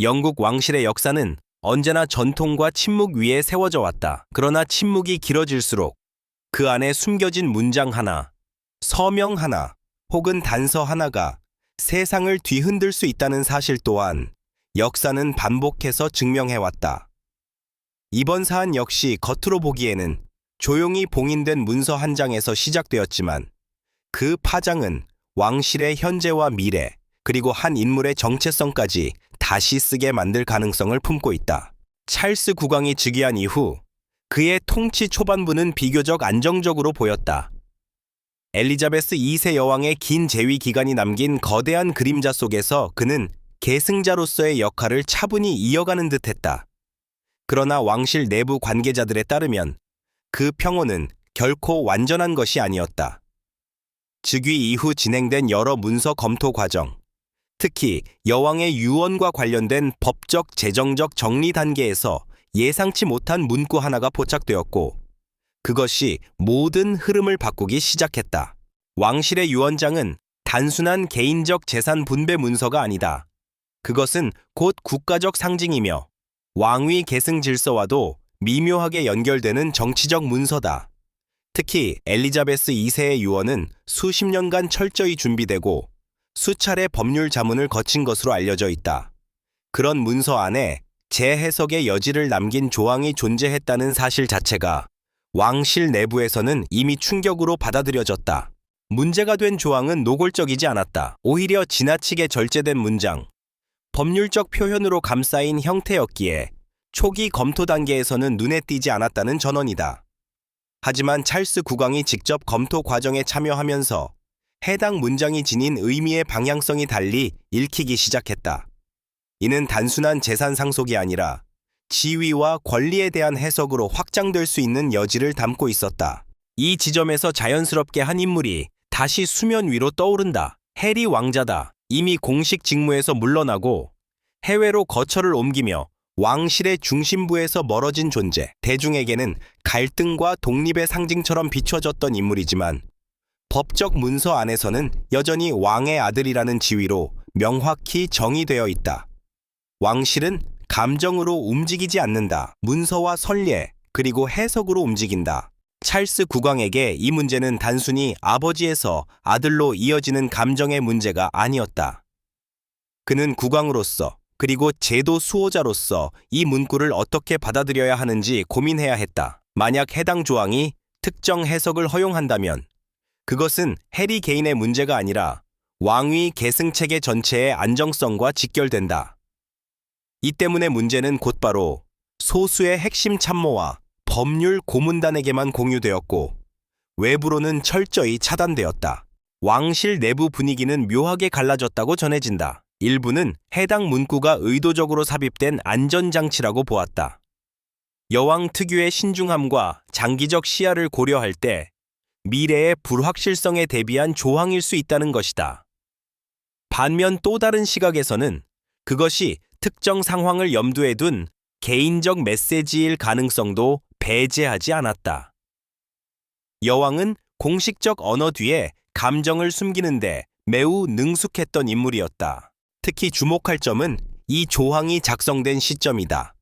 영국 왕실의 역사는 언제나 전통과 침묵 위에 세워져 왔다. 그러나 침묵이 길어질수록 그 안에 숨겨진 문장 하나, 서명 하나, 혹은 단서 하나가 세상을 뒤흔들 수 있다는 사실 또한 역사는 반복해서 증명해왔다. 이번 사안 역시 겉으로 보기에는 조용히 봉인된 문서 한 장에서 시작되었지만 그 파장은 왕실의 현재와 미래, 그리고 한 인물의 정체성까지 다시 쓰게 만들 가능성을 품고 있다. 찰스 국왕이 즉위한 이후 그의 통치 초반부는 비교적 안정적으로 보였다. 엘리자베스 2세 여왕의 긴 재위 기간이 남긴 거대한 그림자 속에서 그는 계승자로서의 역할을 차분히 이어가는 듯했다. 그러나 왕실 내부 관계자들에 따르면 그 평온은 결코 완전한 것이 아니었다. 즉위 이후 진행된 여러 문서 검토 과정, 특히 여왕의 유언과 관련된 법적, 재정적 정리 단계에서 예상치 못한 문구 하나가 포착되었고, 그것이 모든 흐름을 바꾸기 시작했다. 왕실의 유언장은 단순한 개인적 재산 분배 문서가 아니다. 그것은 곧 국가적 상징이며 왕위 계승 질서와도 미묘하게 연결되는 정치적 문서다. 특히 엘리자베스 2세의 유언은 수십 년간 철저히 준비되고 수차례 법률 자문을 거친 것으로 알려져 있다. 그런 문서 안에 재해석의 여지를 남긴 조항이 존재했다는 사실 자체가 왕실 내부에서는 이미 충격으로 받아들여졌다. 문제가 된 조항은 노골적이지 않았다. 오히려 지나치게 절제된 문장, 법률적 표현으로 감싸인 형태였기에 초기 검토 단계에서는 눈에 띄지 않았다는 전언이다. 하지만 찰스 국왕이 직접 검토 과정에 참여하면서 해당 문장이 지닌 의미의 방향성이 달리 읽히기 시작했다. 이는 단순한 재산 상속이 아니라 지위와 권리에 대한 해석으로 확장될 수 있는 여지를 담고 있었다. 이 지점에서 자연스럽게 한 인물이 다시 수면 위로 떠오른다. 해리 왕자다. 이미 공식 직무에서 물러나고 해외로 거처를 옮기며 왕실의 중심부에서 멀어진 존재, 대중에게는 갈등과 독립의 상징처럼 비춰졌던 인물이지만 법적 문서 안에서는 여전히 왕의 아들이라는 지위로 명확히 정의되어 있다. 왕실은 감정으로 움직이지 않는다. 문서와 선례, 그리고 해석으로 움직인다. 찰스 국왕에게 이 문제는 단순히 아버지에서 아들로 이어지는 감정의 문제가 아니었다. 그는 국왕으로서, 그리고 제도 수호자로서 이 문구를 어떻게 받아들여야 하는지 고민해야 했다. 만약 해당 조항이 특정 해석을 허용한다면 그것은 해리 개인의 문제가 아니라 왕위 계승 체계 전체의 안정성과 직결된다. 이 때문에 문제는 곧바로 소수의 핵심 참모와 법률 고문단에게만 공유되었고 외부로는 철저히 차단되었다. 왕실 내부 분위기는 묘하게 갈라졌다고 전해진다. 일부는 해당 문구가 의도적으로 삽입된 안전장치라고 보았다. 여왕 특유의 신중함과 장기적 시야를 고려할 때 미래의 불확실성에 대비한 조항일 수 있다는 것이다. 반면 또 다른 시각에서는 그것이 특정 상황을 염두에 둔 개인적 메시지일 가능성도 배제하지 않았다. 여왕은 공식적 언어 뒤에 감정을 숨기는데 매우 능숙했던 인물이었다. 특히 주목할 점은 이 조항이 작성된 시점이다.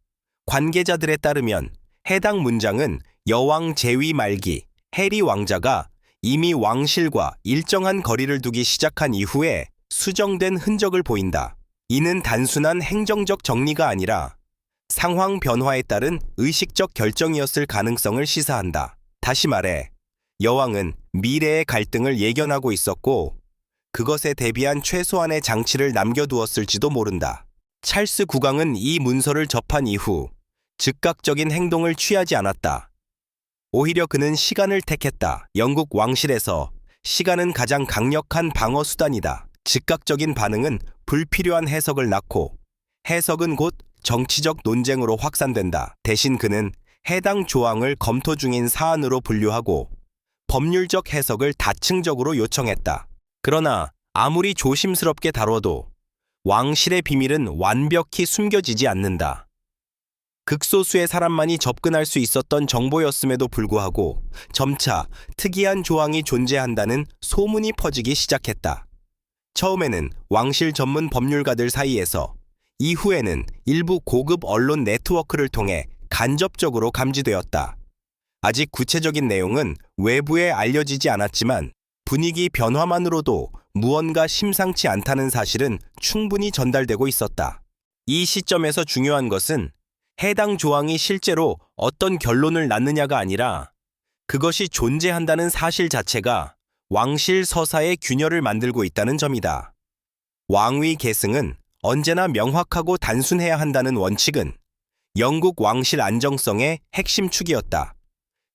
관계자들에 따르면 해당 문장은 여왕 재위 말기 해리 왕자가 이미 왕실과 일정한 거리를 두기 시작한 이후에 수정된 흔적을 보인다. 이는 단순한 행정적 정리가 아니라 상황 변화에 따른 의식적 결정이었을 가능성을 시사한다. 다시 말해, 여왕은 미래의 갈등을 예견하고 있었고 그것에 대비한 최소한의 장치를 남겨두었을지도 모른다. 찰스 국왕은 이 문서를 접한 이후 즉각적인 행동을 취하지 않았다. 오히려 그는 시간을 택했다. 영국 왕실에서 시간은 가장 강력한 방어 수단이다. 즉각적인 반응은 불필요한 해석을 낳고 해석은 곧 정치적 논쟁으로 확산된다. 대신 그는 해당 조항을 검토 중인 사안으로 분류하고 법률적 해석을 다층적으로 요청했다. 그러나 아무리 조심스럽게 다뤄도 왕실의 비밀은 완벽히 숨겨지지 않는다. 극소수의 사람만이 접근할 수 있었던 정보였음에도 불구하고 점차 특이한 조항이 존재한다는 소문이 퍼지기 시작했다. 처음에는 왕실 전문 법률가들 사이에서 이후에는 일부 고급 언론 네트워크를 통해 간접적으로 감지되었다. 아직 구체적인 내용은 외부에 알려지지 않았지만 분위기 변화만으로도 무언가 심상치 않다는 사실은 충분히 전달되고 있었다. 이 시점에서 중요한 것은 해당 조항이 실제로 어떤 결론을 낳느냐가 아니라 그것이 존재한다는 사실 자체가 왕실 서사의 균열을 만들고 있다는 점이다. 왕위 계승은 언제나 명확하고 단순해야 한다는 원칙은 영국 왕실 안정성의 핵심 축이었다.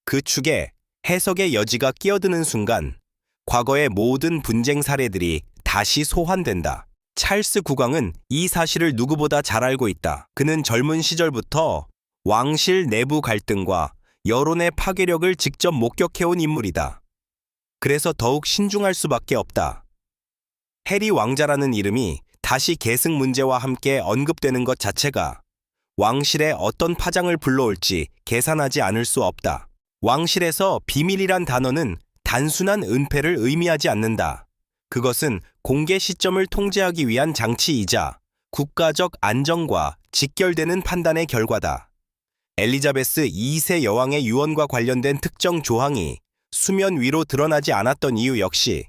그 축에 해석의 여지가 끼어드는 순간 과거의 모든 분쟁 사례들이 다시 소환된다. 찰스 국왕은 이 사실을 누구보다 잘 알고 있다. 그는 젊은 시절부터 왕실 내부 갈등과 여론의 파괴력을 직접 목격해온 인물이다. 그래서 더욱 신중할 수밖에 없다. 해리 왕자라는 이름이 다시 계승 문제와 함께 언급되는 것 자체가 왕실에 어떤 파장을 불러올지 계산하지 않을 수 없다. 왕실에서 비밀이란 단어는 단순한 은폐를 의미하지 않는다. 그것은 공개 시점을 통제하기 위한 장치이자 국가적 안정과 직결되는 판단의 결과다. 엘리자베스 2세 여왕의 유언과 관련된 특정 조항이 수면 위로 드러나지 않았던 이유 역시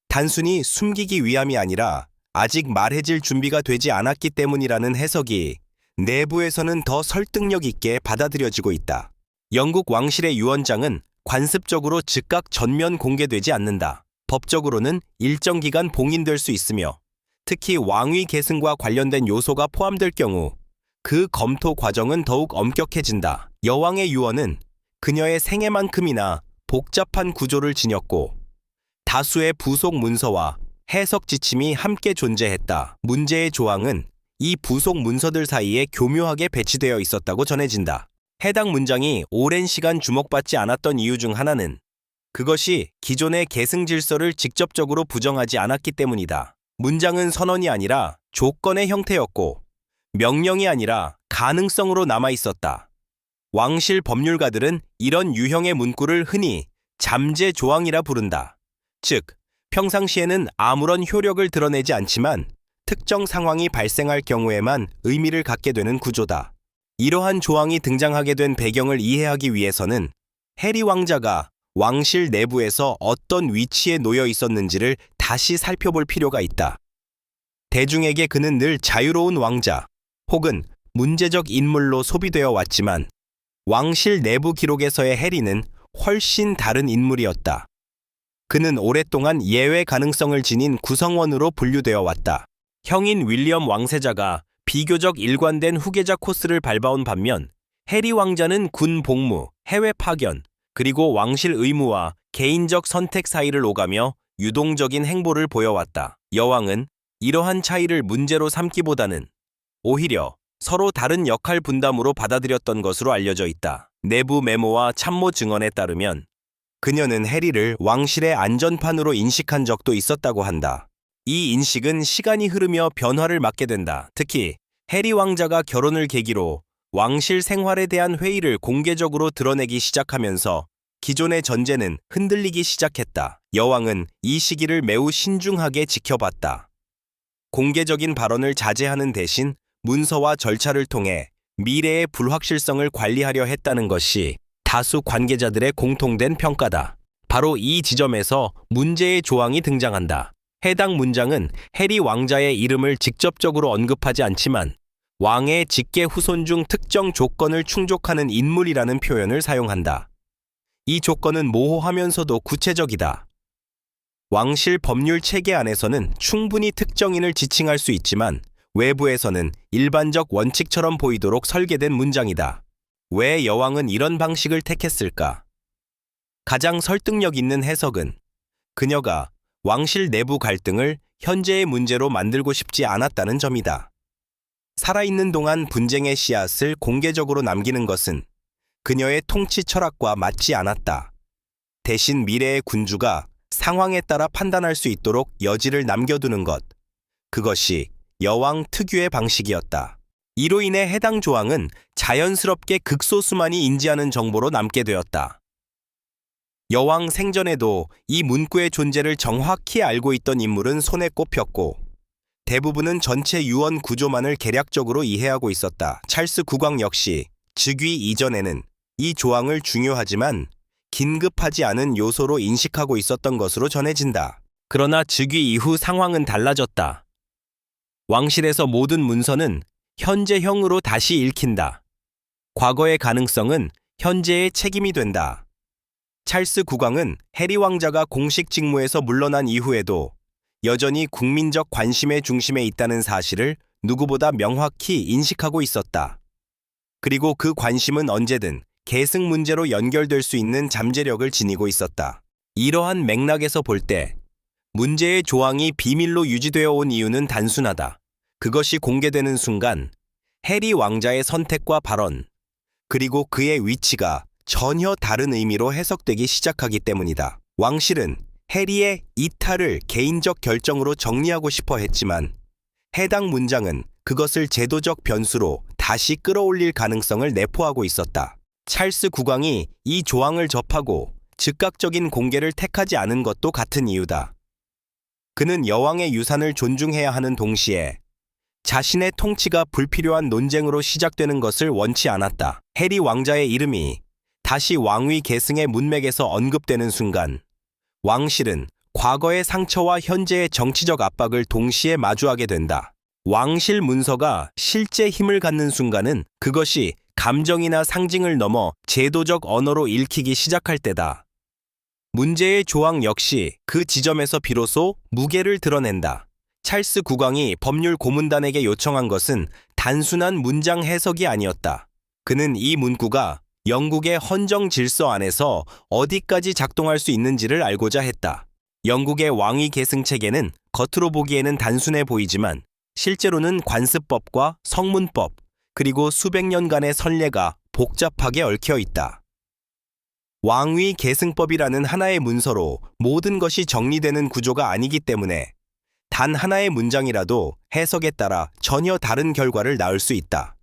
단순히 숨기기 위함이 아니라 아직 말해질 준비가 되지 않았기 때문이라는 해석이 내부에서는 더 설득력 있게 받아들여지고 있다. 영국 왕실의 유언장은 관습적으로 즉각 전면 공개되지 않는다. 법적으로는 일정 기간 봉인될 수 있으며 특히 왕위 계승과 관련된 요소가 포함될 경우 그 검토 과정은 더욱 엄격해진다. 여왕의 유언은 그녀의 생애만큼이나 복잡한 구조를 지녔고 다수의 부속 문서와 해석 지침이 함께 존재했다. 문제의 조항은 이 부속 문서들 사이에 교묘하게 배치되어 있었다고 전해진다. 해당 문장이 오랜 시간 주목받지 않았던 이유 중 하나는 그것이 기존의 계승 질서를 직접적으로 부정하지 않았기 때문이다. 문장은 선언이 아니라 조건의 형태였고 명령이 아니라 가능성으로 남아 있었다. 왕실 법률가들은 이런 유형의 문구를 흔히 잠재 조항이라 부른다. 즉, 평상시에는 아무런 효력을 드러내지 않지만 특정 상황이 발생할 경우에만 의미를 갖게 되는 구조다. 이러한 조항이 등장하게 된 배경을 이해하기 위해서는 해리 왕자가 왕실 내부에서 어떤 위치에 놓여 있었는지를 다시 살펴볼 필요가 있다. 대중에게 그는 늘 자유로운 왕자 혹은 문제적 인물로 소비되어 왔지만 왕실 내부 기록에서의 해리는 훨씬 다른 인물이었다. 그는 오랫동안 예외 가능성을 지닌 구성원으로 분류되어 왔다. 형인 윌리엄 왕세자가 비교적 일관된 후계자 코스를 밟아온 반면 해리 왕자는 군 복무, 해외 파견, 그리고 왕실 의무와 개인적 선택 사이를 오가며 유동적인 행보를 보여왔다. 여왕은 이러한 차이를 문제로 삼기보다는 오히려 서로 다른 역할 분담으로 받아들였던 것으로 알려져 있다. 내부 메모와 참모 증언에 따르면 그녀는 해리를 왕실의 안전판으로 인식한 적도 있었다고 한다. 이 인식은 시간이 흐르며 변화를 맞게 된다. 특히 해리 왕자가 결혼을 계기로 왕실 생활에 대한 회의를 공개적으로 드러내기 시작하면서 기존의 전제는 흔들리기 시작했다. 여왕은 이 시기를 매우 신중하게 지켜봤다. 공개적인 발언을 자제하는 대신 문서와 절차를 통해 미래의 불확실성을 관리하려 했다는 것이 다수 관계자들의 공통된 평가다. 바로 이 지점에서 문제의 조항이 등장한다. 해당 문장은 해리 왕자의 이름을 직접적으로 언급하지 않지만 왕의 직계 후손 중 특정 조건을 충족하는 인물이라는 표현을 사용한다. 이 조건은 모호하면서도 구체적이다. 왕실 법률 체계 안에서는 충분히 특정인을 지칭할 수 있지만 외부에서는 일반적 원칙처럼 보이도록 설계된 문장이다. 왜 여왕은 이런 방식을 택했을까? 가장 설득력 있는 해석은 그녀가 왕실 내부 갈등을 현재의 문제로 만들고 싶지 않았다는 점이다. 살아있는 동안 분쟁의 씨앗을 공개적으로 남기는 것은 그녀의 통치 철학과 맞지 않았다. 대신 미래의 군주가 상황에 따라 판단할 수 있도록 여지를 남겨두는 것. 그것이 여왕 특유의 방식이었다. 이로 인해 해당 조항은 자연스럽게 극소수만이 인지하는 정보로 남게 되었다. 여왕 생전에도 이 문구의 존재를 정확히 알고 있던 인물은 손에 꼽혔고 대부분은 전체 유언 구조만을 개략적으로 이해하고 있었다. 찰스 국왕 역시 즉위 이전에는 이 조항을 중요하지만 긴급하지 않은 요소로 인식하고 있었던 것으로 전해진다. 그러나 즉위 이후 상황은 달라졌다. 왕실에서 모든 문서는 현재형으로 다시 읽힌다. 과거의 가능성은 현재의 책임이 된다. 찰스 국왕은 해리 왕자가 공식 직무에서 물러난 이후에도 여전히 국민적 관심의 중심에 있다는 사실을 누구보다 명확히 인식하고 있었다. 그리고 그 관심은 언제든 계승 문제로 연결될 수 있는 잠재력을 지니고 있었다. 이러한 맥락에서 볼 때 문제의 조항이 비밀로 유지되어 온 이유는 단순하다. 그것이 공개되는 순간 해리 왕자의 선택과 발언, 그리고 그의 위치가 전혀 다른 의미로 해석되기 시작하기 때문이다. 왕실은 해리의 이탈을 개인적 결정으로 정리하고 싶어 했지만 해당 문장은 그것을 제도적 변수로 다시 끌어올릴 가능성을 내포하고 있었다. 찰스 국왕이 이 조항을 접하고 즉각적인 공개를 택하지 않은 것도 같은 이유다. 그는 여왕의 유산을 존중해야 하는 동시에 자신의 통치가 불필요한 논쟁으로 시작되는 것을 원치 않았다. 해리 왕자의 이름이 다시 왕위 계승의 문맥에서 언급되는 순간 왕실은 과거의 상처와 현재의 정치적 압박을 동시에 마주하게 된다. 왕실 문서가 실제 힘을 갖는 순간은 그것이 감정이나 상징을 넘어 제도적 언어로 읽히기 시작할 때다. 문제의 조항 역시 그 지점에서 비로소 무게를 드러낸다. 찰스 국왕이 법률 고문단에게 요청한 것은 단순한 문장 해석이 아니었다. 그는 이 문구가 영국의 헌정 질서 안에서 어디까지 작동할 수 있는지를 알고자 했다. 영국의 왕위 계승 체계는 겉으로 보기에는 단순해 보이지만 실제로는 관습법과 성문법, 그리고 수백 년간의 선례가 복잡하게 얽혀 있다. 왕위 계승법이라는 하나의 문서로 모든 것이 정리되는 구조가 아니기 때문에 단 하나의 문장이라도 해석에 따라 전혀 다른 결과를 낳을 수 있다.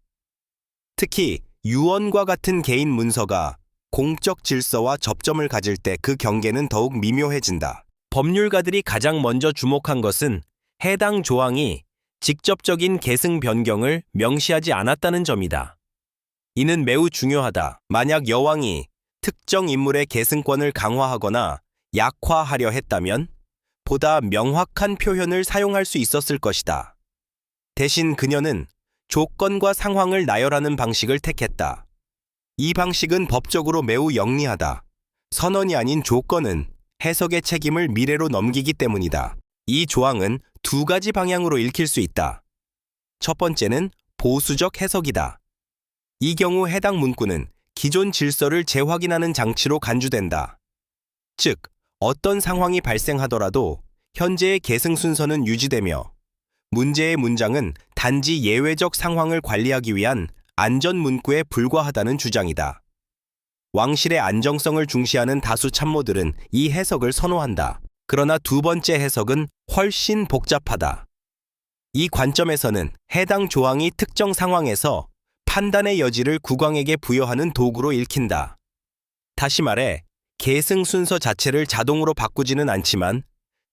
특히 유언과 같은 개인 문서가 공적 질서와 접점을 가질 때 그 경계는 더욱 미묘해진다. 법률가들이 가장 먼저 주목한 것은 해당 조항이 직접적인 계승 변경을 명시하지 않았다는 점이다. 이는 매우 중요하다. 만약 여왕이 특정 인물의 계승권을 강화하거나 약화하려 했다면 보다 명확한 표현을 사용할 수 있었을 것이다. 대신 그녀는 조건과 상황을 나열하는 방식을 택했다. 이 방식은 법적으로 매우 영리하다. 선언이 아닌 조건은 해석의 책임을 미래로 넘기기 때문이다. 이 조항은 두 가지 방향으로 읽힐 수 있다. 첫 번째는 보수적 해석이다. 이 경우 해당 문구는 기존 질서를 재확인하는 장치로 간주된다. 즉, 어떤 상황이 발생하더라도 현재의 계승 순서는 유지되며 문제의 문장은 단지 예외적 상황을 관리하기 위한 안전 문구에 불과하다는 주장이다. 왕실의 안정성을 중시하는 다수 참모들은 이 해석을 선호한다. 그러나 두 번째 해석은 훨씬 복잡하다. 이 관점에서는 해당 조항이 특정 상황에서 판단의 여지를 국왕에게 부여하는 도구로 읽힌다. 다시 말해, 계승 순서 자체를 자동으로 바꾸지는 않지만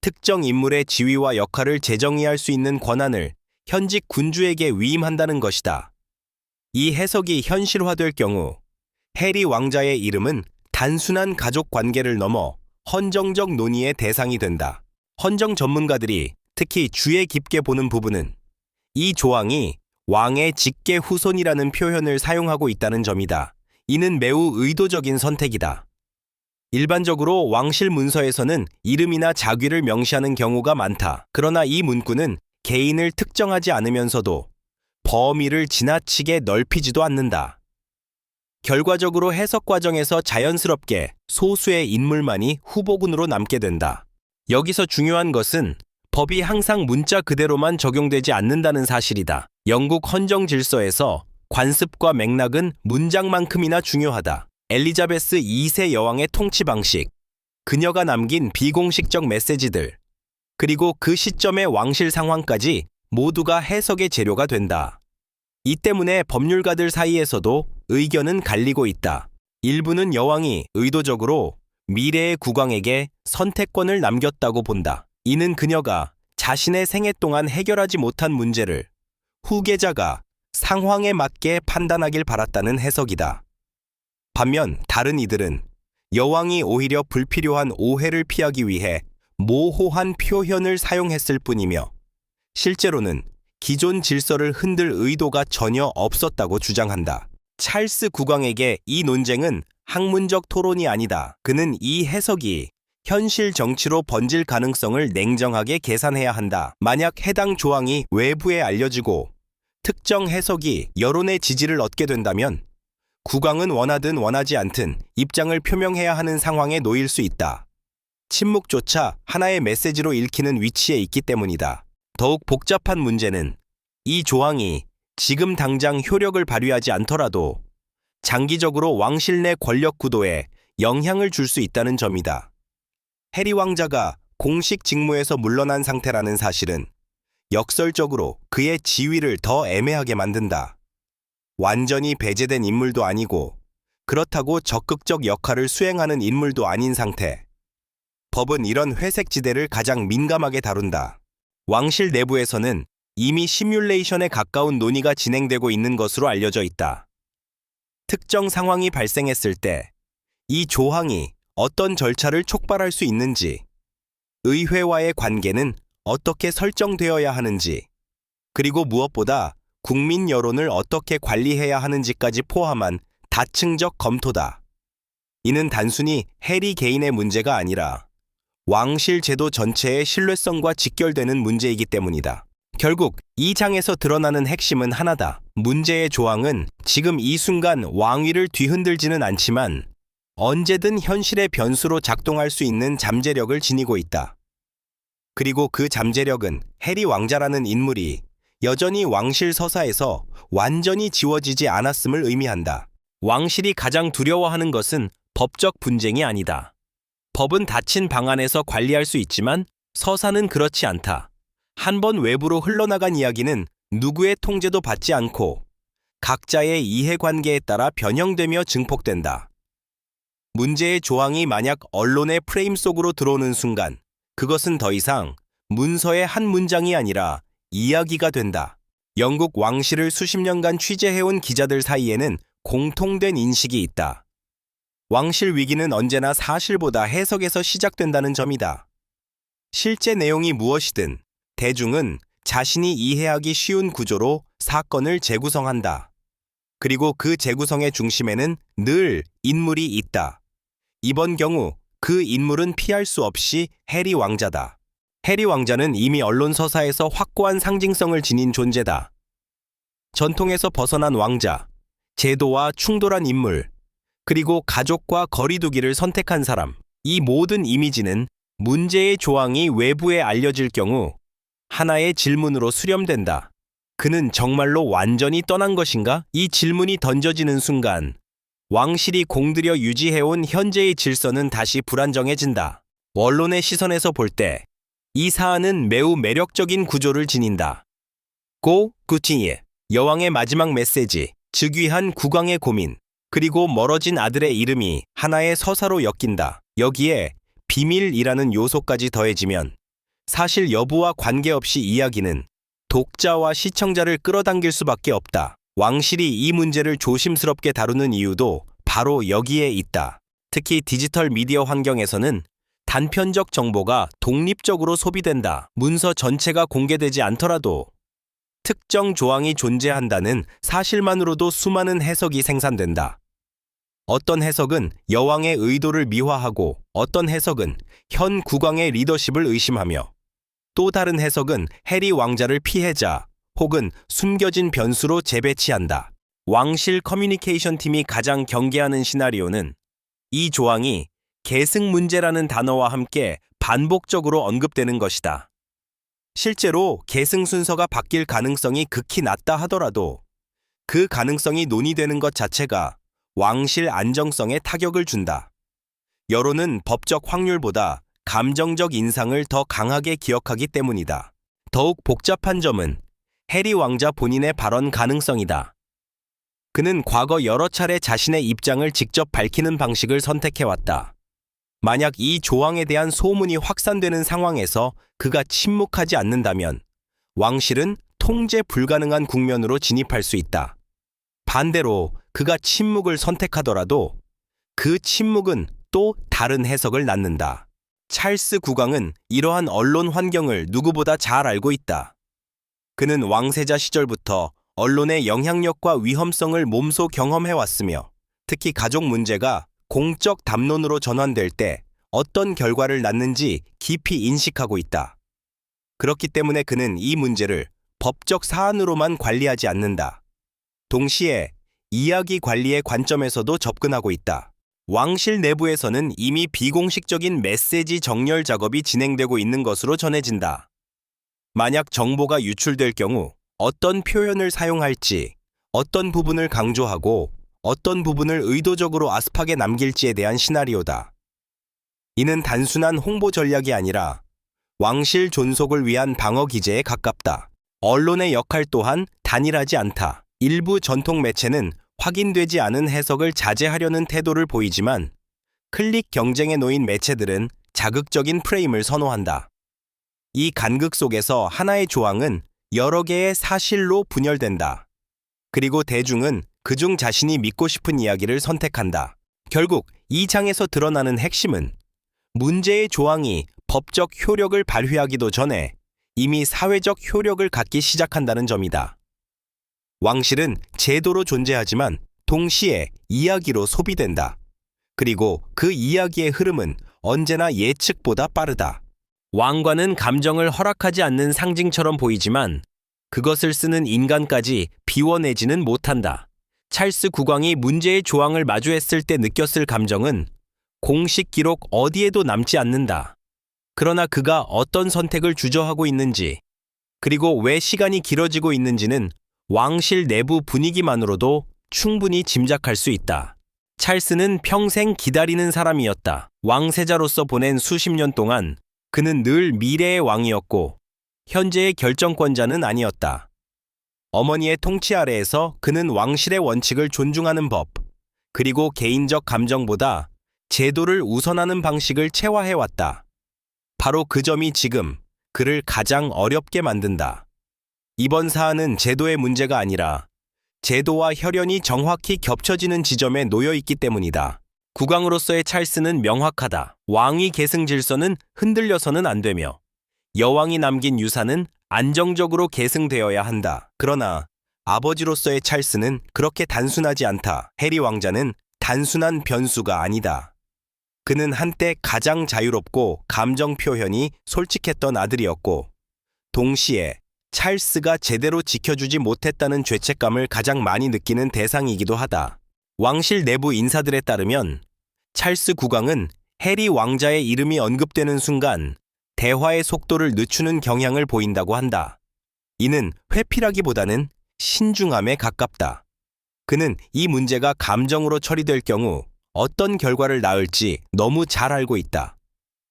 특정 인물의 지위와 역할을 재정의할 수 있는 권한을 현직 군주에게 위임한다는 것이다. 이 해석이 현실화될 경우 해리 왕자의 이름은 단순한 가족 관계를 넘어 헌정적 논의의 대상이 된다. 헌정 전문가들이 특히 주의 깊게 보는 부분은 이 조항이 왕의 직계 후손이라는 표현을 사용하고 있다는 점이다. 이는 매우 의도적인 선택이다. 일반적으로 왕실 문서에서는 이름이나 자귀를 명시하는 경우가 많다. 그러나 이 문구는 개인을 특정하지 않으면서도 범위를 지나치게 넓히지도 않는다. 결과적으로 해석 과정에서 자연스럽게 소수의 인물만이 후보군으로 남게 된다. 여기서 중요한 것은 법이 항상 문자 그대로만 적용되지 않는다는 사실이다. 영국 헌정 질서에서 관습과 맥락은 문장만큼이나 중요하다. 엘리자베스 2세 여왕의 통치 방식, 그녀가 남긴 비공식적 메시지들, 그리고 그 시점의 왕실 상황까지 모두가 해석의 재료가 된다. 이 때문에 법률가들 사이에서도 의견은 갈리고 있다. 일부는 여왕이 의도적으로 미래의 국왕에게 선택권을 남겼다고 본다. 이는 그녀가 자신의 생애 동안 해결하지 못한 문제를 후계자가 상황에 맞게 판단하길 바랐다는 해석이다. 반면 다른 이들은 여왕이 오히려 불필요한 오해를 피하기 위해 모호한 표현을 사용했을 뿐이며 실제로는 기존 질서를 흔들 의도가 전혀 없었다고 주장한다. 찰스 국왕에게 이 논쟁은 학문적 토론이 아니다. 그는 이 해석이 현실 정치로 번질 가능성을 냉정하게 계산해야 한다. 만약 해당 조항이 외부에 알려지고 특정 해석이 여론의 지지를 얻게 된다면 국왕은 원하든 원하지 않든 입장을 표명해야 하는 상황에 놓일 수 있다. 침묵조차 하나의 메시지로 읽히는 위치에 있기 때문이다. 더욱 복잡한 문제는 이 조항이 지금 당장 효력을 발휘하지 않더라도 장기적으로 왕실 내 권력 구도에 영향을 줄 수 있다는 점이다. 해리 왕자가 공식 직무에서 물러난 상태라는 사실은 역설적으로 그의 지위를 더 애매하게 만든다. 완전히 배제된 인물도 아니고 그렇다고 적극적 역할을 수행하는 인물도 아닌 상태. 법은 이런 회색 지대를 가장 민감하게 다룬다. 왕실 내부에서는 이미 시뮬레이션에 가까운 논의가 진행되고 있는 것으로 알려져 있다. 특정 상황이 발생했을 때 이 조항이 어떤 절차를 촉발할 수 있는지, 의회와의 관계는 어떻게 설정되어야 하는지, 그리고 무엇보다 국민 여론을 어떻게 관리해야 하는지까지 포함한 다층적 검토다. 이는 단순히 해리 개인의 문제가 아니라 왕실 제도 전체의 신뢰성과 직결되는 문제이기 때문이다. 결국 이 장에서 드러나는 핵심은 하나다. 문제의 조항은 지금 이 순간 왕위를 뒤흔들지는 않지만 언제든 현실의 변수로 작동할 수 있는 잠재력을 지니고 있다. 그리고 그 잠재력은 해리 왕자라는 인물이 여전히 왕실 서사에서 완전히 지워지지 않았음을 의미한다. 왕실이 가장 두려워하는 것은 법적 분쟁이 아니다. 법은 닫힌 방 안에서 관리할 수 있지만 서사는 그렇지 않다. 한번 외부로 흘러나간 이야기는 누구의 통제도 받지 않고 각자의 이해관계에 따라 변형되며 증폭된다. 문제의 조항이 만약 언론의 프레임 속으로 들어오는 순간 그것은 더 이상 문서의 한 문장이 아니라 이야기가 된다. 영국 왕실을 수십 년간 취재해온 기자들 사이에는 공통된 인식이 있다. 왕실 위기는 언제나 사실보다 해석에서 시작된다는 점이다. 실제 내용이 무엇이든 대중은 자신이 이해하기 쉬운 구조로 사건을 재구성한다. 그리고 그 재구성의 중심에는 늘 인물이 있다. 이번 경우 그 인물은 피할 수 없이 해리 왕자다. 해리 왕자는 이미 언론 서사에서 확고한 상징성을 지닌 존재다. 전통에서 벗어난 왕자, 제도와 충돌한 인물, 그리고 가족과 거리두기를 선택한 사람. 이 모든 이미지는 문제의 조항이 외부에 알려질 경우 하나의 질문으로 수렴된다. 그는 정말로 완전히 떠난 것인가? 이 질문이 던져지는 순간 왕실이 공들여 유지해온 현재의 질서는 다시 불안정해진다. 언론의 시선에서 볼 때 이 사안은 매우 매력적인 구조를 지닌다. 고 구티예, 여왕의 마지막 메시지, 즉위한 국왕의 고민, 그리고 멀어진 아들의 이름이 하나의 서사로 엮인다. 여기에 비밀이라는 요소까지 더해지면 사실 여부와 관계없이 이야기는 독자와 시청자를 끌어당길 수밖에 없다. 왕실이 이 문제를 조심스럽게 다루는 이유도 바로 여기에 있다. 특히 디지털 미디어 환경에서는 단편적 정보가 독립적으로 소비된다. 문서 전체가 공개되지 않더라도 특정 조항이 존재한다는 사실만으로도 수많은 해석이 생산된다. 어떤 해석은 여왕의 의도를 미화하고 어떤 해석은 현 국왕의 리더십을 의심하며 또 다른 해석은 해리 왕자를 피해자 혹은 숨겨진 변수로 재배치한다. 왕실 커뮤니케이션 팀이 가장 경계하는 시나리오는 이 조항이 계승 문제라는 단어와 함께 반복적으로 언급되는 것이다. 실제로 계승 순서가 바뀔 가능성이 극히 낮다 하더라도 그 가능성이 논의되는 것 자체가 왕실 안정성에 타격을 준다. 여론은 법적 확률보다 감정적 인상을 더 강하게 기억하기 때문이다. 더욱 복잡한 점은 해리 왕자 본인의 발언 가능성이다. 그는 과거 여러 차례 자신의 입장을 직접 밝히는 방식을 선택해왔다. 만약 이 조항에 대한 소문이 확산되는 상황에서 그가 침묵하지 않는다면 왕실은 통제 불가능한 국면으로 진입할 수 있다. 반대로 그가 침묵을 선택하더라도 그 침묵은 또 다른 해석을 낳는다. 찰스 국왕은 이러한 언론 환경을 누구보다 잘 알고 있다. 그는 왕세자 시절부터 언론의 영향력과 위험성을 몸소 경험해왔으며 특히 가족 문제가 공적 담론으로 전환될 때 어떤 결과를 낳는지 깊이 인식하고 있다. 그렇기 때문에 그는 이 문제를 법적 사안으로만 관리하지 않는다. 동시에 이야기 관리의 관점에서도 접근하고 있다. 왕실 내부에서는 이미 비공식적인 메시지 정렬 작업이 진행되고 있는 것으로 전해진다. 만약 정보가 유출될 경우 어떤 표현을 사용할지, 어떤 부분을 강조하고 어떤 부분을 의도적으로 아습하게 남길지에 대한 시나리오다. 이는 단순한 홍보 전략이 아니라 왕실 존속을 위한 방어 기제에 가깝다. 언론의 역할 또한 단일하지 않다. 일부 전통 매체는 확인되지 않은 해석을 자제하려는 태도를 보이지만 클릭 경쟁에 놓인 매체들은 자극적인 프레임을 선호한다. 이 간극 속에서 하나의 조항은 여러 개의 사실로 분열된다. 그리고 대중은 그중 자신이 믿고 싶은 이야기를 선택한다. 결국 이 장에서 드러나는 핵심은 문제의 조항이 법적 효력을 발휘하기도 전에 이미 사회적 효력을 갖기 시작한다는 점이다. 왕실은 제도로 존재하지만 동시에 이야기로 소비된다. 그리고 그 이야기의 흐름은 언제나 예측보다 빠르다. 왕관은 감정을 허락하지 않는 상징처럼 보이지만 그것을 쓰는 인간까지 비워내지는 못한다. 찰스 국왕이 문제의 조항을 마주했을 때 느꼈을 감정은 공식 기록 어디에도 남지 않는다. 그러나 그가 어떤 선택을 주저하고 있는지, 그리고 왜 시간이 길어지고 있는지는 왕실 내부 분위기만으로도 충분히 짐작할 수 있다. 찰스는 평생 기다리는 사람이었다. 왕세자로서 보낸 수십 년 동안 그는 늘 미래의 왕이었고 현재의 결정권자는 아니었다. 어머니의 통치 아래에서 그는 왕실의 원칙을 존중하는 법, 그리고 개인적 감정보다 제도를 우선하는 방식을 체화해왔다. 바로 그 점이 지금 그를 가장 어렵게 만든다. 이번 사안은 제도의 문제가 아니라 제도와 혈연이 정확히 겹쳐지는 지점에 놓여 있기 때문이다. 국왕으로서의 찰스는 명확하다. 왕위 계승 질서는 흔들려서는 안 되며 여왕이 남긴 유산은 안정적으로 계승되어야 한다. 그러나 아버지로서의 찰스는 그렇게 단순하지 않다. 해리 왕자는 단순한 변수가 아니다. 그는 한때 가장 자유롭고 감정 표현이 솔직했던 아들이었고 동시에 찰스가 제대로 지켜주지 못했다는 죄책감을 가장 많이 느끼는 대상이기도 하다. 왕실 내부 인사들에 따르면 찰스 국왕은 해리 왕자의 이름이 언급되는 순간 대화의 속도를 늦추는 경향을 보인다고 한다. 이는 회피라기보다는 신중함에 가깝다. 그는 이 문제가 감정으로 처리될 경우 어떤 결과를 낳을지 너무 잘 알고 있다.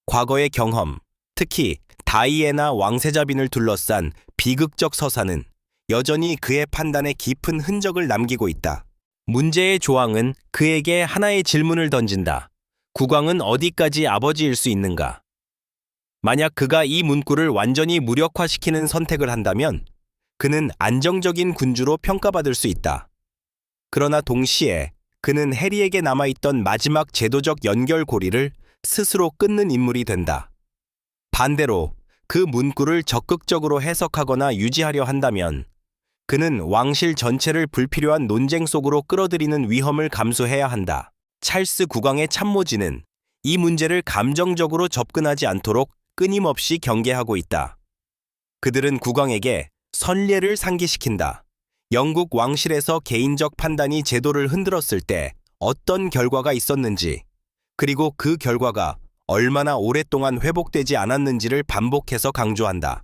과거의 경험, 특히 다이애나 왕세자빈을 둘러싼 비극적 서사는 여전히 그의 판단에 깊은 흔적을 남기고 있다. 문제의 조항은 그에게 하나의 질문을 던진다. 국왕은 어디까지 아버지일 수 있는가? 만약 그가 이 문구를 완전히 무력화시키는 선택을 한다면 그는 안정적인 군주로 평가받을 수 있다. 그러나 동시에 그는 해리에게 남아있던 마지막 제도적 연결고리를 스스로 끊는 인물이 된다. 반대로 그 문구를 적극적으로 해석하거나 유지하려 한다면 그는 왕실 전체를 불필요한 논쟁 속으로 끌어들이는 위험을 감수해야 한다. 찰스 국왕의 참모진은 이 문제를 감정적으로 접근하지 않도록 끊임없이 경계하고 있다. 그들은 국왕에게 선례를 상기시킨다. 영국 왕실에서 개인적 판단이 제도를 흔들었을 때 어떤 결과가 있었는지, 그리고 그 결과가 얼마나 오랫동안 회복되지 않았는지를 반복해서 강조한다.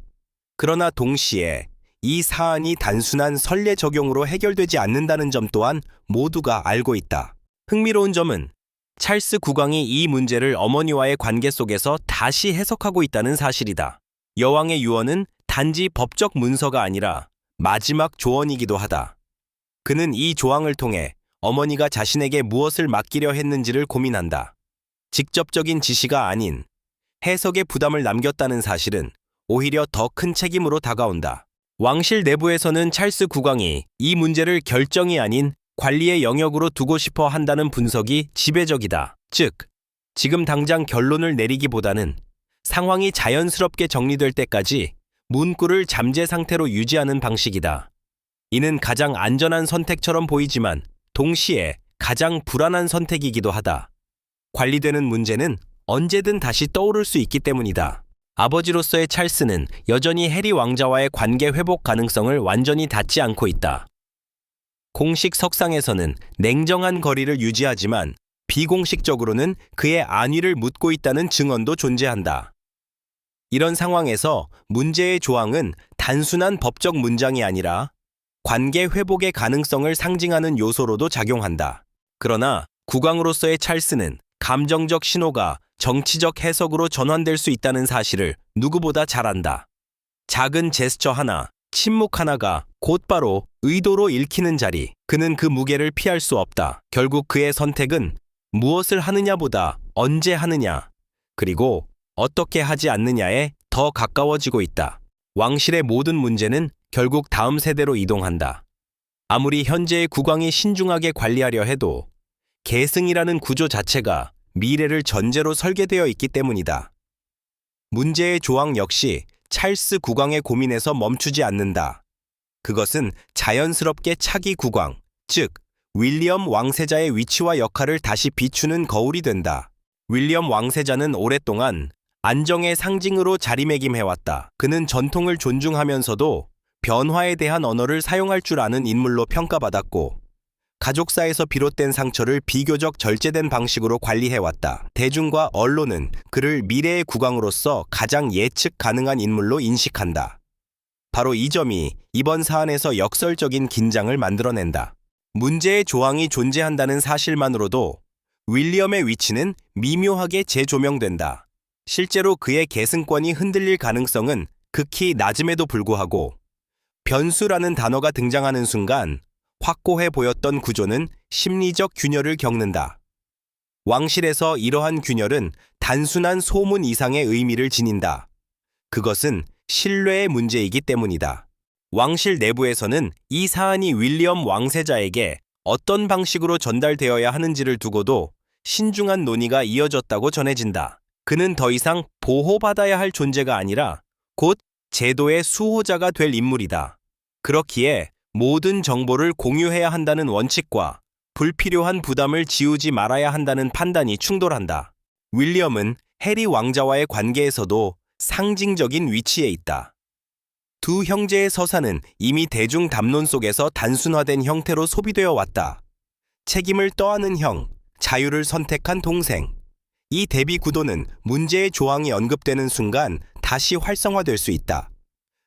그러나 동시에 이 사안이 단순한 선례 적용으로 해결되지 않는다는 점 또한 모두가 알고 있다. 흥미로운 점은 찰스 국왕이 이 문제를 어머니와의 관계 속에서 다시 해석하고 있다는 사실이다. 여왕의 유언은 단지 법적 문서가 아니라 마지막 조언이기도 하다. 그는 이 조항을 통해 어머니가 자신에게 무엇을 맡기려 했는지를 고민한다. 직접적인 지시가 아닌 해석의 부담을 남겼다는 사실은 오히려 더 큰 책임으로 다가온다. 왕실 내부에서는 찰스 국왕이 이 문제를 결정이 아닌 관리의 영역으로 두고 싶어 한다는 분석이 지배적이다. 즉, 지금 당장 결론을 내리기보다는 상황이 자연스럽게 정리될 때까지 문구를 잠재 상태로 유지하는 방식이다. 이는 가장 안전한 선택처럼 보이지만 동시에 가장 불안한 선택이기도 하다. 관리되는 문제는 언제든 다시 떠오를 수 있기 때문이다. 아버지로서의 찰스는 여전히 해리 왕자와의 관계 회복 가능성을 완전히 닫지 않고 있다. 공식 석상에서는 냉정한 거리를 유지하지만 비공식적으로는 그의 안위를 묻고 있다는 증언도 존재한다. 이런 상황에서 문제의 조항은 단순한 법적 문장이 아니라 관계 회복의 가능성을 상징하는 요소로도 작용한다. 그러나 국왕으로서의 찰스는 감정적 신호가 정치적 해석으로 전환될 수 있다는 사실을 누구보다 잘 안다. 작은 제스처 하나, 침묵 하나가 곧바로 의도로 읽히는 자리, 그는 그 무게를 피할 수 없다. 결국 그의 선택은 무엇을 하느냐보다 언제 하느냐, 그리고 어떻게 하지 않느냐에 더 가까워지고 있다. 왕실의 모든 문제는 결국 다음 세대로 이동한다. 아무리 현재의 국왕이 신중하게 관리하려 해도 계승이라는 구조 자체가 미래를 전제로 설계되어 있기 때문이다. 문제의 조항 역시 찰스 국왕의 고민에서 멈추지 않는다. 그것은 자연스럽게 차기 국왕, 즉 윌리엄 왕세자의 위치와 역할을 다시 비추는 거울이 된다. 윌리엄 왕세자는 오랫동안 안정의 상징으로 자리매김해왔다. 그는 전통을 존중하면서도 변화에 대한 언어를 사용할 줄 아는 인물로 평가받았고, 가족사에서 비롯된 상처를 비교적 절제된 방식으로 관리해왔다. 대중과 언론은 그를 미래의 국왕으로서 가장 예측 가능한 인물로 인식한다. 바로 이 점이 이번 사안에서 역설적인 긴장을 만들어낸다. 문제의 조항이 존재한다는 사실만으로도 윌리엄의 위치는 미묘하게 재조명된다. 실제로 그의 계승권이 흔들릴 가능성은 극히 낮음에도 불구하고 변수라는 단어가 등장하는 순간 확고해 보였던 구조는 심리적 균열을 겪는다. 왕실에서 이러한 균열은 단순한 소문 이상의 의미를 지닌다. 그것은 신뢰의 문제이기 때문이다. 왕실 내부에서는 이 사안이 윌리엄 왕세자에게 어떤 방식으로 전달되어야 하는지를 두고도 신중한 논의가 이어졌다고 전해진다. 그는 더 이상 보호받아야 할 존재가 아니라 곧 제도의 수호자가 될 인물이다. 그렇기에 모든 정보를 공유해야 한다는 원칙과 불필요한 부담을 지우지 말아야 한다는 판단이 충돌한다. 윌리엄은 해리 왕자와의 관계에서도 상징적인 위치에 있다. 두 형제의 서사는 이미 대중 담론 속에서 단순화된 형태로 소비되어 왔다. 책임을 떠안은 형, 자유를 선택한 동생. 이 대비 구도는 문제의 조항이 언급되는 순간 다시 활성화될 수 있다.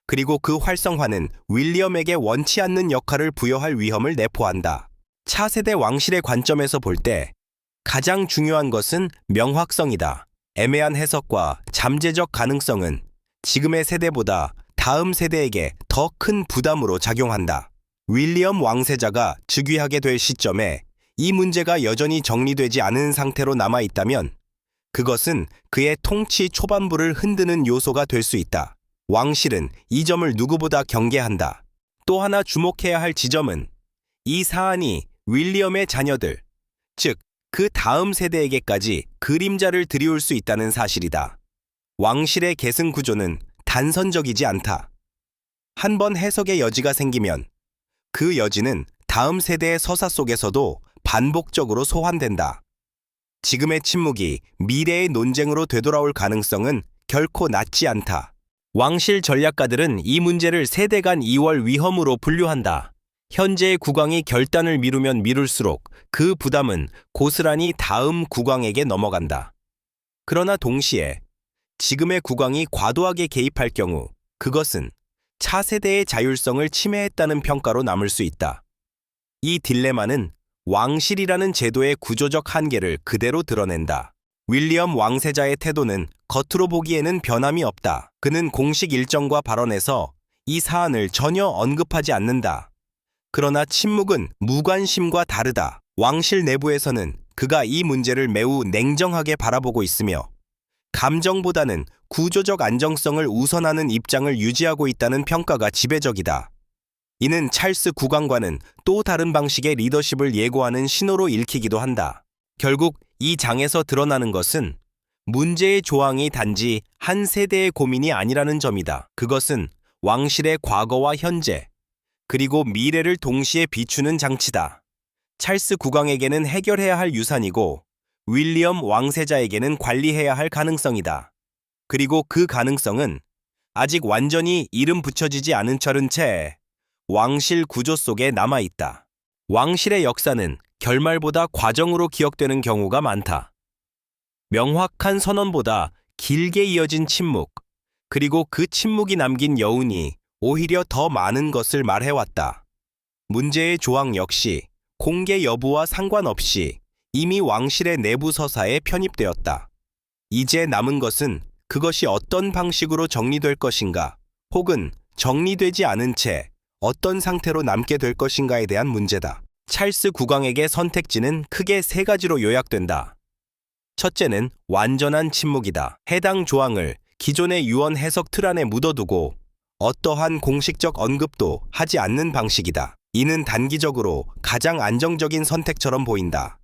그리고 그 활성화는 윌리엄에게 원치 않는 역할을 부여할 위험을 내포한다. 차세대 왕실의 관점에서 볼 때 가장 중요한 것은 명확성이다. 애매한 해석과 잠재적 가능성은 지금의 세대보다 다음 세대에게 더 큰 부담으로 작용한다. 윌리엄 왕세자가 즉위하게 될 시점에 이 문제가 여전히 정리되지 않은 상태로 남아있다면 그것은 그의 통치 초반부를 흔드는 요소가 될 수 있다. 왕실은 이 점을 누구보다 경계한다. 또 하나 주목해야 할 지점은 이 사안이 윌리엄의 자녀들, 즉 그 다음 세대에게까지 그림자를 드리울 수 있다는 사실이다. 왕실의 계승 구조는 단선적이지 않다. 한 번 해석의 여지가 생기면 그 여지는 다음 세대의 서사 속에서도 반복적으로 소환된다. 지금의 침묵이 미래의 논쟁으로 되돌아올 가능성은 결코 낮지 않다. 왕실 전략가들은 이 문제를 세대 간 이월 위험으로 분류한다. 현재의 국왕이 결단을 미루면 미룰수록 그 부담은 고스란히 다음 국왕에게 넘어간다. 그러나 동시에 지금의 국왕이 과도하게 개입할 경우 그것은 차세대의 자율성을 침해했다는 평가로 남을 수 있다. 이 딜레마는 왕실이라는 제도의 구조적 한계를 그대로 드러낸다. 윌리엄 왕세자의 태도는 겉으로 보기에는 변함이 없다. 그는 공식 일정과 발언에서 이 사안을 전혀 언급하지 않는다. 그러나 침묵은 무관심과 다르다. 왕실 내부에서는 그가 이 문제를 매우 냉정하게 바라보고 있으며 감정보다는 구조적 안정성을 우선하는 입장을 유지하고 있다는 평가가 지배적이다. 이는 찰스 국왕과는 또 다른 방식의 리더십을 예고하는 신호로 읽히기도 한다. 결국 이 장에서 드러나는 것은 문제의 조항이 단지 한 세대의 고민이 아니라는 점이다. 그것은 왕실의 과거와 현재, 그리고 미래를 동시에 비추는 장치다. 찰스 국왕에게는 해결해야 할 유산이고 윌리엄 왕세자에게는 관리해야 할 가능성이다. 그리고 그 가능성은 아직 완전히 이름 붙여지지 않은 채 왕실 구조 속에 남아있다. 왕실의 역사는 결말보다 과정으로 기억되는 경우가 많다. 명확한 선언보다 길게 이어진 침묵, 그리고 그 침묵이 남긴 여운이 오히려 더 많은 것을 말해왔다. 문제의 조항 역시 공개 여부와 상관없이 이미 왕실의 내부 서사에 편입되었다. 이제 남은 것은 그것이 어떤 방식으로 정리될 것인가, 혹은 정리되지 않은 채 어떤 상태로 남게 될 것인가에 대한 문제다. 찰스 국왕에게 선택지는 크게 세 가지로 요약된다. 첫째는 완전한 침묵이다. 해당 조항을 기존의 유언 해석 틀 안에 묻어두고 어떠한 공식적 언급도 하지 않는 방식이다. 이는 단기적으로 가장 안정적인 선택처럼 보인다.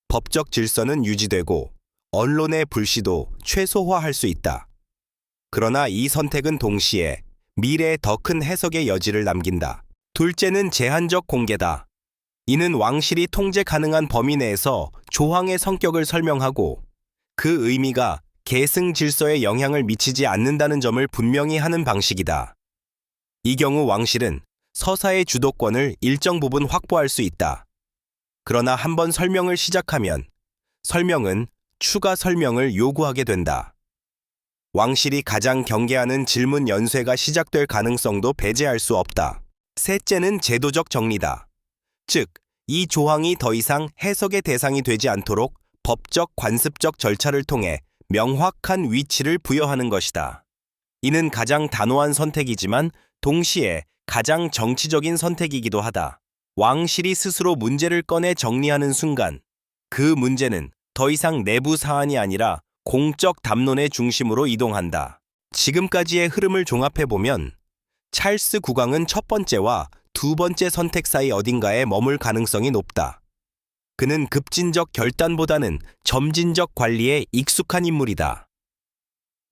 법적 질서는 유지되고 언론의 불씨도 최소화할 수 있다. 그러나 이 선택은 동시에 미래에 더 큰 해석의 여지를 남긴다. 둘째는 제한적 공개다. 이는 왕실이 통제 가능한 범위 내에서 조항의 성격을 설명하고 그 의미가 계승 질서에 영향을 미치지 않는다는 점을 분명히 하는 방식이다. 이 경우 왕실은 서사의 주도권을 일정 부분 확보할 수 있다. 그러나 한번 설명을 시작하면 설명은 추가 설명을 요구하게 된다. 왕실이 가장 경계하는 질문 연쇄가 시작될 가능성도 배제할 수 없다. 셋째는 제도적 정리다. 즉, 이 조항이 더 이상 해석의 대상이 되지 않도록 법적 관습적 절차를 통해 명확한 위치를 부여하는 것이다. 이는 가장 단호한 선택이지만 동시에 가장 정치적인 선택이기도 하다. 왕실이 스스로 문제를 꺼내 정리하는 순간 그 문제는 더 이상 내부 사안이 아니라 공적 담론의 중심으로 이동한다. 지금까지의 흐름을 종합해보면 찰스 국왕은 첫 번째와 두 번째 선택 사이 어딘가에 머물 가능성이 높다. 그는 급진적 결단보다는 점진적 관리에 익숙한 인물이다.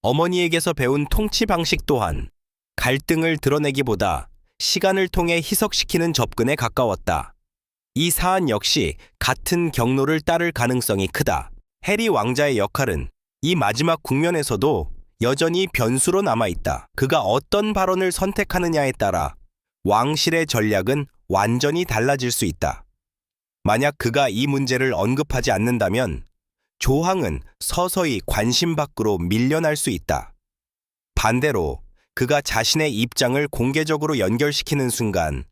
어머니에게서 배운 통치 방식 또한 갈등을 드러내기보다 시간을 통해 희석시키는 접근에 가까웠다. 이 사안 역시 같은 경로를 따를 가능성이 크다. 해리 왕자의 역할은 이 마지막 국면에서도 여전히 변수로 남아있다. 그가 어떤 발언을 선택하느냐에 따라 왕실의 전략은 완전히 달라질 수 있다. 만약 그가 이 문제를 언급하지 않는다면 조항은 서서히 관심 밖으로 밀려날 수 있다. 반대로 그가 자신의 입장을 공개적으로 연결시키는 순간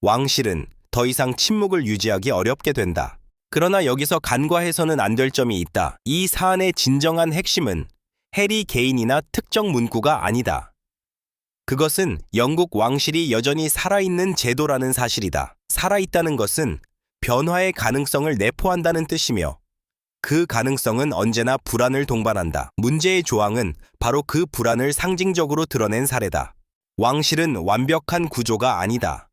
왕실은 더 이상 침묵을 유지하기 어렵게 된다. 그러나 여기서 간과해서는 안 될 점이 있다. 이 사안의 진정한 핵심은 해리 개인이나 특정 문구가 아니다. 그것은 영국 왕실이 여전히 살아있는 제도라는 사실이다. 살아있다는 것은 변화의 가능성을 내포한다는 뜻이며 그 가능성은 언제나 불안을 동반한다. 문제의 조항은 바로 그 불안을 상징적으로 드러낸 사례다. 왕실은 완벽한 구조가 아니다.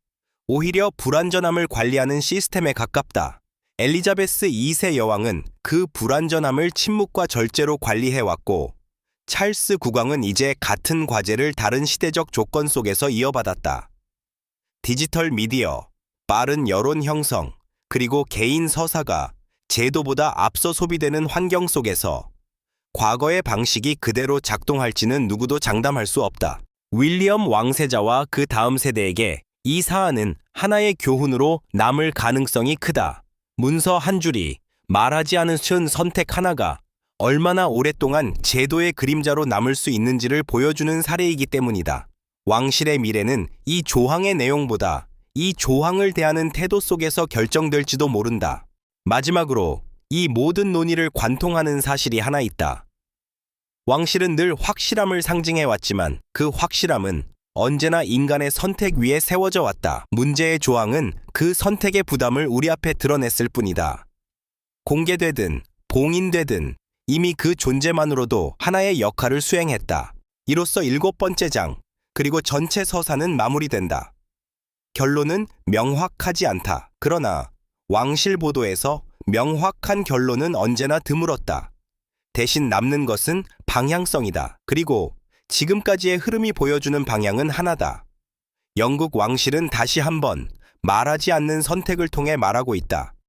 오히려 불완전함을 관리하는 시스템에 가깝다. 엘리자베스 2세 여왕은 그 불완전함을 침묵과 절제로 관리해왔고 찰스 국왕은 이제 같은 과제를 다른 시대적 조건 속에서 이어받았다. 디지털 미디어, 빠른 여론 형성, 그리고 개인 서사가 제도보다 앞서 소비되는 환경 속에서 과거의 방식이 그대로 작동할지는 누구도 장담할 수 없다. 윌리엄 왕세자와 그 다음 세대에게 이 사안은 하나의 교훈으로 남을 가능성이 크다. 문서 한 줄이 말하지 않으신 선택 하나가 얼마나 오랫동안 제도의 그림자로 남을 수 있는지를 보여주는 사례이기 때문이다. 왕실의 미래는 이 조항의 내용보다 이 조항을 대하는 태도 속에서 결정될지도 모른다. 마지막으로 이 모든 논의를 관통하는 사실이 하나 있다. 왕실은 늘 확실함을 상징해왔지만 그 확실함은 언제나 인간의 선택 위에 세워져 왔다. 문제의 조항은 그 선택의 부담을 우리 앞에 드러냈을 뿐이다. 공개되든 봉인되든 이미 그 존재만으로도 하나의 역할을 수행했다. 이로써 7번째 장, 그리고 전체 서사는 마무리된다. 결론은 명확하지 않다. 그러나 왕실 보도에서 명확한 결론은 언제나 드물었다. 대신 남는 것은 방향성이다. 그리고 지금까지의 흐름이 보여주는 방향은 하나다. 영국 왕실은 다시 한번 말하지 않는 선택을 통해 말하고 있다.